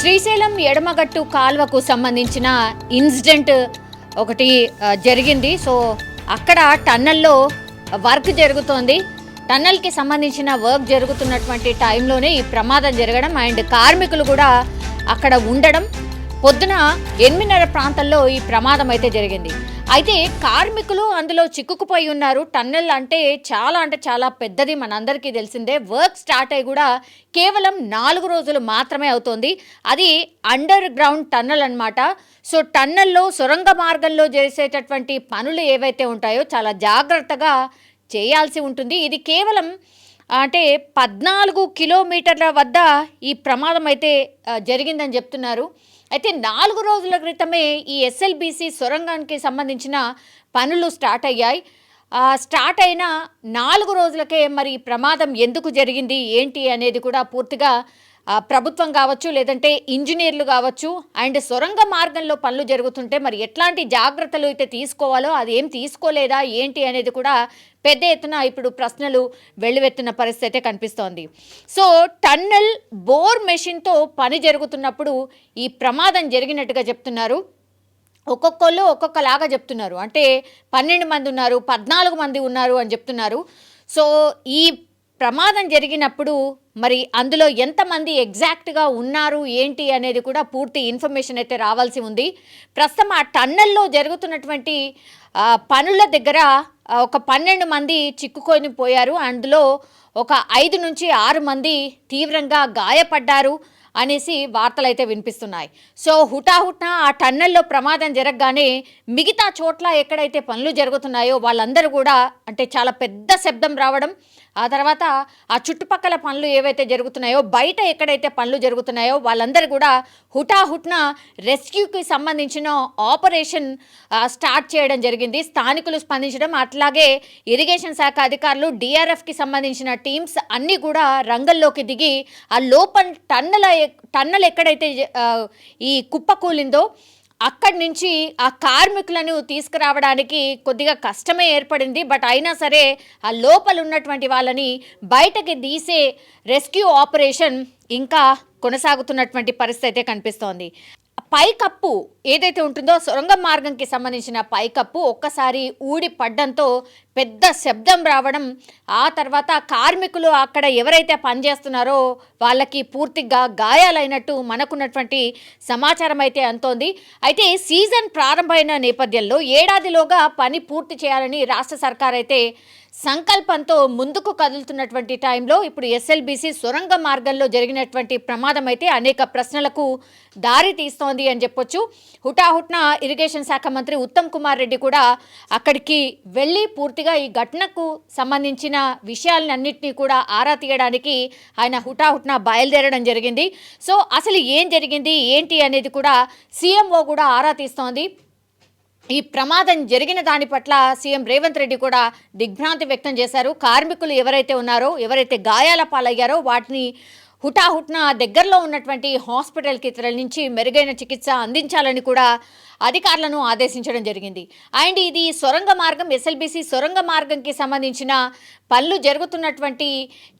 శ్రీశైలం ఎడమగట్టు కాల్వకు సంబంధించిన ఇన్సిడెంట్ ఒకటి జరిగింది. సో అక్కడ టన్నల్లో వర్క్ జరుగుతోంది. టన్నల్కి సంబంధించిన వర్క్ జరుగుతున్నటువంటి టైంలోనే ఈ ప్రమాదం జరగడం అండ్ కార్మికులు కూడా అక్కడ ఉండడం, పొద్దున 8:30 ప్రాంతంలో ఈ ప్రమాదం అయితే జరిగింది. అయితే కార్మికులు అందులో చిక్కుకుపోయి ఉన్నారు. టన్నెల్ అంటే చాలా పెద్దది, మనందరికీ తెలిసిందే. వర్క్ స్టార్ట్ అయ్యి కూడా కేవలం 4 రోజులు మాత్రమే అవుతోంది. అది అండర్ గ్రౌండ్ టన్నెల్ అన్నమాట. సో టన్నెల్లో సొరంగ మార్గంలో చేసేటటువంటి పనులు ఏవైతే ఉంటాయో చాలా జాగ్రత్తగా చేయాల్సి ఉంటుంది. ఇది కేవలం అంటే 14 కిలోమీటర్ల వద్ద ఈ ప్రమాదం అయితే జరిగిందని చెప్తున్నారు. అయితే 4 రోజుల క్రితమే ఈ ఎస్ఎల్బీసీ సొరంగానికి సంబంధించిన పనులు స్టార్ట్ అయ్యాయి. స్టార్ట్ అయిన 4 రోజులకే మరి ప్రమాదం ఎందుకు జరిగింది ఏంటి అనేది కూడా పూర్తిగా ప్రభుత్వం కావచ్చు, లేదంటే ఇంజనీర్లు కావచ్చు, అండ్ సొరంగ మార్గంలో పనులు జరుగుతుంటే మరి ఎట్లాంటి జాగ్రత్తలు అయితే తీసుకోవాలో అది ఏం తీసుకోలేదా ఏంటి అనేది కూడా పెద్ద ఎత్తున ఇప్పుడు ప్రశ్నలు వెల్లువెత్తున్న పరిస్థితి కనిపిస్తోంది. సో టన్నెల్ బోర్ మెషిన్తో పని జరుగుతున్నప్పుడు ఈ ప్రమాదం జరిగినట్టుగా చెప్తున్నారు. ఒక్కొక్కళ్ళు ఒక్కొక్కలాగా చెప్తున్నారు. అంటే 12 మంది ఉన్నారు, 14 మంది ఉన్నారు అని చెప్తున్నారు. సో ఈ ప్రమాదం జరిగినప్పుడు మరి అందులో ఎంతమంది ఎగ్జాక్ట్గా ఉన్నారు ఏంటి అనేది కూడా పూర్తి ఇన్ఫర్మేషన్ అయితే రావాల్సి ఉంది. ప్రస్తుతం ఆ టన్నెల్లో జరుగుతున్నటువంటి పనుల దగ్గర ఒక 12 మంది చిక్కుకొని పోయారు. అందులో ఒక 5 నుంచి 6 మంది తీవ్రంగా గాయపడ్డారు అనేసి వార్తలు అయితే వినిపిస్తున్నాయి. సో హుటాహుట్న ఆ టన్నెల్లో ప్రమాదం జరగగానే మిగతా చోట్ల ఎక్కడైతే పనులు జరుగుతున్నాయో వాళ్ళందరూ కూడా అంటే చాలా పెద్ద శబ్దం రావడం, ఆ తర్వాత ఆ చుట్టుపక్కల పనులు ఏవైతే జరుగుతున్నాయో బయట ఎక్కడైతే పనులు జరుగుతున్నాయో వాళ్ళందరూ కూడా హుటాహుట్న రెస్క్యూకి సంబంధించిన ఆపరేషన్ స్టార్ట్ చేయడం జరిగింది. స్థానికులు స్పందించడం, అట్లాగే ఇరిగేషన్ శాఖ అధికారులు, డిఆర్ఎఫ్కి సంబంధించిన టీమ్స్ అన్నీ కూడా రంగంలోకి దిగి ఆ లోపల టన్నెల్ ఎక్కడైతే ఈ కుప్పకూలిందో అక్కడి నుంచి ఆ కార్మికులను తీసుకురావడానికి కొద్దిగా కష్టమే ఏర్పడింది. బట్ అయినా సరే ఆ లోపల ఉన్నటువంటి వాళ్ళని బయటకి తీసే రెస్క్యూ ఆపరేషన్ ఇంకా కొనసాగుతున్నటువంటి పరిస్థితి అయితే కనిపిస్తోంది. పైకప్పు ఏదైతే ఉంటుందో సొరంగ మార్గంకి సంబంధించిన పైకప్పు ఒక్కసారి ఊడి పడ్డంతో పెద్ద శబ్దం రావడం, ఆ తర్వాత కార్మికులు అక్కడ ఎవరైతే పనిచేస్తున్నారో వాళ్ళకి పూర్తిగా గాయాలైనట్టు మనకున్నటువంటి సమాచారం అయితే అంతోంది. అయితే సీజన్ ప్రారంభమైన నేపథ్యంలో ఏడాదిలోగా పని పూర్తి చేయాలని రాష్ట్ర సర్కార్ అయితే సంకల్పంతో ముందుకు కదులుతున్నటువంటి టైంలో ఇప్పుడు ఎస్ఎల్బీసీ సొరంగ మార్గంలో జరిగినటువంటి ప్రమాదం అయితే అనేక ప్రశ్నలకు దారి తీస్తోంది అని చెప్పొచ్చు. హుటాహుట్న ఇరిగేషన్ శాఖ మంత్రి ఉత్తమ్ కుమార్ రెడ్డి కూడా అక్కడికి వెళ్ళి పూర్తిగా ఈ ఘటనకు సంబంధించిన విషయాలన్నింటినీ కూడా ఆరా తీయడానికి ఆయన హుటాహుట్న బయలుదేరడం జరిగింది. సో అసలు ఏం జరిగింది ఏంటి అనేది కూడా సీఎంఓ కూడా ఆరా తీస్తోంది. ఈ ప్రమాదం జరిగిన దాని పట్ల సీఎం రేవంత్ రెడ్డి కూడా దిగ్భ్రాంతి వ్యక్తం చేశారు. కార్మికులు ఎవరైతే ఉన్నారో, ఎవరైతే గాయాల పాలయ్యారో వాటిని హుటాహుట్న దగ్గరలో ఉన్నటువంటి హాస్పిటల్కి తరలించి మెరుగైన చికిత్స అందించాలని కూడా అధికారులను ఆదేశించడం జరిగింది. అండ్ ఇది సొరంగ మార్గం, ఎస్ఎల్బీసీ సొరంగ మార్గంకి సంబంధించిన పనులు జరుగుతున్నటువంటి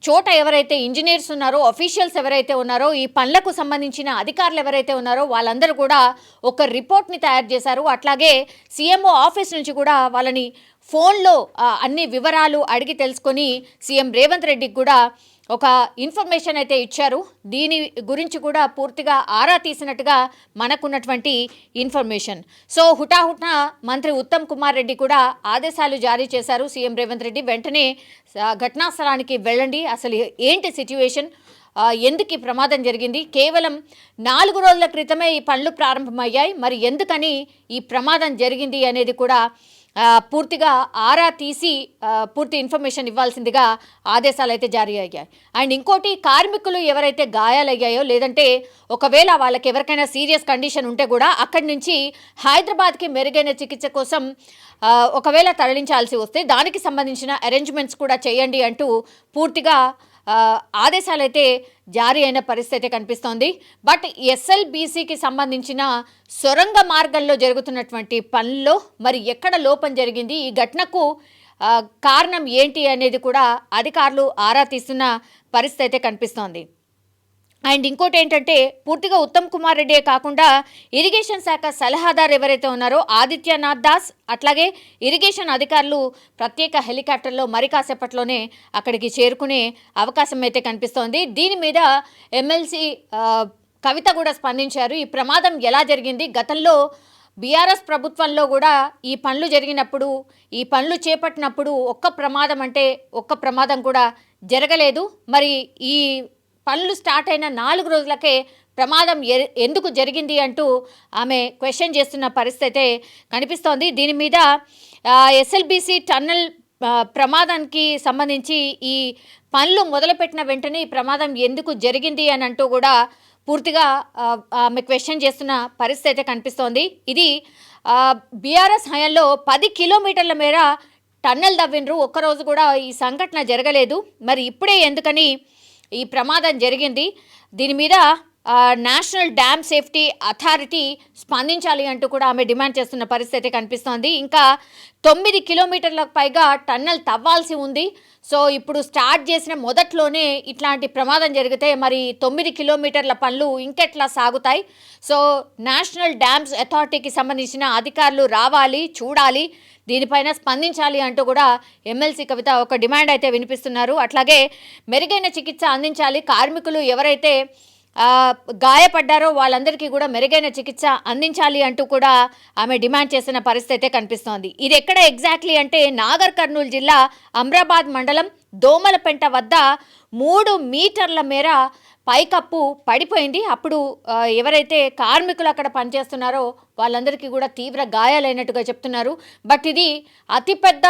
చోట ఎవరైతే ఇంజనీర్స్ ఉన్నారో, అఫీషియల్స్ ఎవరైతే ఉన్నారో, ఈ పనులకు సంబంధించిన అధికారులు ఎవరైతే ఉన్నారో వాళ్ళందరూ కూడా ఒక రిపోర్ట్ని తయారు చేశారు. అట్లాగే సీఎంఓ ఆఫీస్ నుంచి కూడా వాళ్ళని ఫోన్లో అన్ని వివరాలు అడిగి తెలుసుకొని సీఎం రేవంత్ రెడ్డికి కూడా ఒక ఇన్ఫర్మేషన్ అయితే ఇచ్చారు. దీని గురించి కూడా పూర్తిగా ఆరా తీసినట్టుగా మనకున్నటువంటి ఇన్ఫర్మేషన్. సో హుటాహుట్న మంత్రి ఉత్తమ్ కుమార్ రెడ్డి కూడా ఆదేశాలు జారీ చేశారు. సీఎం రేవంత్ రెడ్డి వెంటనే ఘటనా స్థలానికి వెళ్ళండి, అసలు ఏంటి సిచ్యువేషన్, ఎందుకు ఈ ప్రమాదం జరిగింది, కేవలం 4 రోజుల క్రితమే ఈ పనులు ప్రారంభమయ్యాయి, మరి ఎందుకని ఈ ప్రమాదం జరిగింది అనేది కూడా పూర్తిగా ఆరా తీసి పూర్తి ఇన్ఫర్మేషన్ ఇవ్వాల్సిందిగా ఆదేశాలు అయితే జారీ అయ్యాయి. అండ్ ఇంకోటి, కార్మికులు ఎవరైతే గాయాలయ్యాయో లేదంటే ఒకవేళ వాళ్ళకి ఎవరికైనా సీరియస్ కండిషన్ ఉంటే కూడా అక్కడి నుంచి హైదరాబాద్కి మెరుగైన చికిత్స కోసం ఒకవేళ తరలించాల్సి వస్తే దానికి సంబంధించిన అరేంజ్మెంట్స్ కూడా చేయండి అంటూ పూర్తిగా ఆదేశాలైతే జారీ అయిన పరిస్థితి కనిపిస్తోంది. బట్ ఎస్ఎల్బీసీకి సంబంధించిన సొరంగ మార్గంలో జరుగుతున్నటువంటి పనుల్లో మరి ఎక్కడ లోపం జరిగింది, ఈ ఘటనకు కారణం ఏంటి అనేది కూడా అధికారులు ఆరా తీస్తున్న పరిస్థితి కనిపిస్తోంది. అండ్ ఇంకోటి ఏంటంటే పూర్తిగా ఉత్తమ్ కుమార్ రెడ్డే కాకుండా ఇరిగేషన్ శాఖ సలహాదారు ఎవరైతే ఉన్నారో ఆదిత్యనాథ్ దాస్, అట్లాగే ఇరిగేషన్ అధికారులు ప్రత్యేక హెలికాప్టర్లో మరి కాసేపట్లోనే అక్కడికి చేరుకునే అవకాశం అయితే కనిపిస్తోంది. దీని మీద ఎమ్మెల్సీ కవిత కూడా స్పందించారు. ఈ ప్రమాదం ఎలా జరిగింది, గతంలో బీఆర్ఎస్ ప్రభుత్వంలో కూడా ఈ పనులు జరిగినప్పుడు, ఈ పనులు చేపట్టినప్పుడు ఒక్క ప్రమాదం కూడా జరగలేదు. మరి ఈ పనులు స్టార్ట్ అయిన 4 రోజులకే ప్రమాదం ఎందుకు జరిగింది అంటూ ఆమె క్వశ్చన్ చేస్తున్న పరిస్థితి అయితే కనిపిస్తోంది. దీని మీద ఎస్ఎల్బీసీ టన్నల్ ప్రమాదానికి సంబంధించి ఈ పనులు మొదలుపెట్టిన వెంటనే ఈ ప్రమాదం ఎందుకు జరిగింది అని అంటూ కూడా పూర్తిగా ఆమె క్వశ్చన్ చేస్తున్న పరిస్థితి అయితే కనిపిస్తోంది. ఇది బీఆర్ఎస్ హయాంలో 10 కిలోమీటర్ల మేర టన్నల్ దవ్విండ్రు, ఒక్కరోజు కూడా ఈ సంఘటన జరగలేదు. మరి ఇప్పుడే ఎందుకని ఈ ప్రమాదం జరిగింది, దీని మీద నేషనల్ డ్యామ్ సేఫ్టీ అథారిటీ స్పందించాలి అంటూ కూడా ఆమె డిమాండ్ చేస్తున్న పరిస్థితి కనిపిస్తోంది. ఇంకా 9 కిలోమీటర్లకు పైగా టన్నల్ తవ్వాల్సి ఉంది. సో ఇప్పుడు స్టార్ట్ చేసిన మొదట్లోనే ఇట్లాంటి ప్రమాదం జరిగితే మరి 9 కిలోమీటర్ల పనులు ఇంకెట్లా సాగుతాయి? సో నేషనల్ డ్యామ్స్ అథారిటీకి సంబంధించిన అధికారులు రావాలి, చూడాలి, దీనిపైన స్పందించాలి అంటూ కూడా ఎమ్మెల్సీ కవిత ఒక డిమాండ్ అయితే వినిపిస్తున్నారు. అట్లాగే మెరుగైన చికిత్స అందించాలి, కార్మికులు ఎవరైతే గాయపడ్డారో వాళ్ళందరికీ కూడా మెరుగైన చికిత్స అందించాలి అంటూ కూడా ఆమె డిమాండ్ చేసిన పరిస్థితి కనిపిస్తోంది. ఇది ఎక్కడ ఎగ్జాక్ట్లీ అంటే నాగర్ కర్నూలు జిల్లా అమ్రాబాద్ మండలం దోమలపెంట వద్ద 3 మీటర్ల మేర పైకప్పు పడిపోయింది. అప్పుడు ఎవరైతే కార్మికులు అక్కడ పనిచేస్తున్నారో వాళ్ళందరికీ కూడా తీవ్ర గాయాలైనట్టుగా చెప్తున్నారు. బట్ ఇది అతిపెద్ద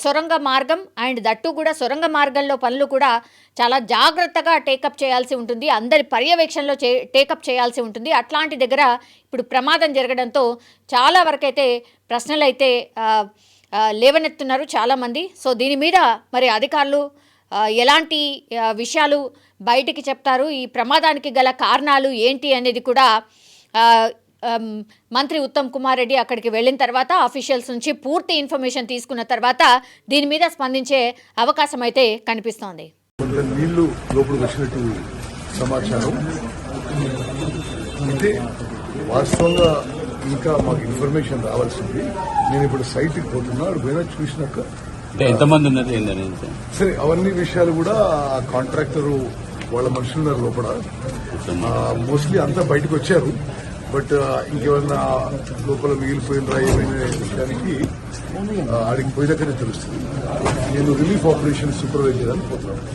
సొరంగ మార్గం అండ్ దట్టు కూడా సొరంగ మార్గంలో పనులు కూడా చాలా జాగ్రత్తగా టేకప్ చేయాల్సి ఉంటుంది, అందరి పర్యవేక్షణలో టేకప్ చేయాల్సి ఉంటుంది. అట్లాంటి దగ్గర ఇప్పుడు ప్రమాదం జరగడంతో చాలా వరకైతే ప్రశ్నలు అయితే లేవనెత్తున్నారు చాలామంది. సో దీని మీద మరి అధికారులు ఎలాంటి విషయాలు బయటికి చెప్తారు, ఈ ప్రమాదానికి గల కారణాలు ఏంటి అనేది కూడా మంత్రి ఉత్తమ్ కుమార్ రెడ్డి అక్కడికి వెళ్ళిన తర్వాత ఆఫీషియల్స్ నుంచి పూర్తి ఇన్ఫర్మేషన్ తీసుకున్న తర్వాత దీని మీద స్పందించే అవకాశం అయితే కనిపిస్తోంది. నీళ్లు లోపలికి వచ్చినట్టు సమాచారం అయితే వాస్తవంగా ఇంకా మాకు ఇన్ఫర్మేషన్ రావాల్సింది. నేను ఇప్పుడు సైట్కి పోతున్నా, అక్కడ పోయినా చూసినాక ఎంతమంది ఉన్నది ఏంటనేది సరే అవన్నీ విషయాలు కూడా కాంట్రాక్టర్ వాళ్ళ మనుషులు ఉన్నారు లోపల. మోస్ట్లీ అంతా బయటకు వచ్చారు. బట్ ఇంకేమన్నా లోపల మిగిలిపోయినరా ఏమైనా విషయానికి ఆడికి పోయినాకనే తెలుస్తుంది. నేను రిలీఫ్ ఆపరేషన్ సూపర్వైజ్ చేయడానికి పోతున్నాను.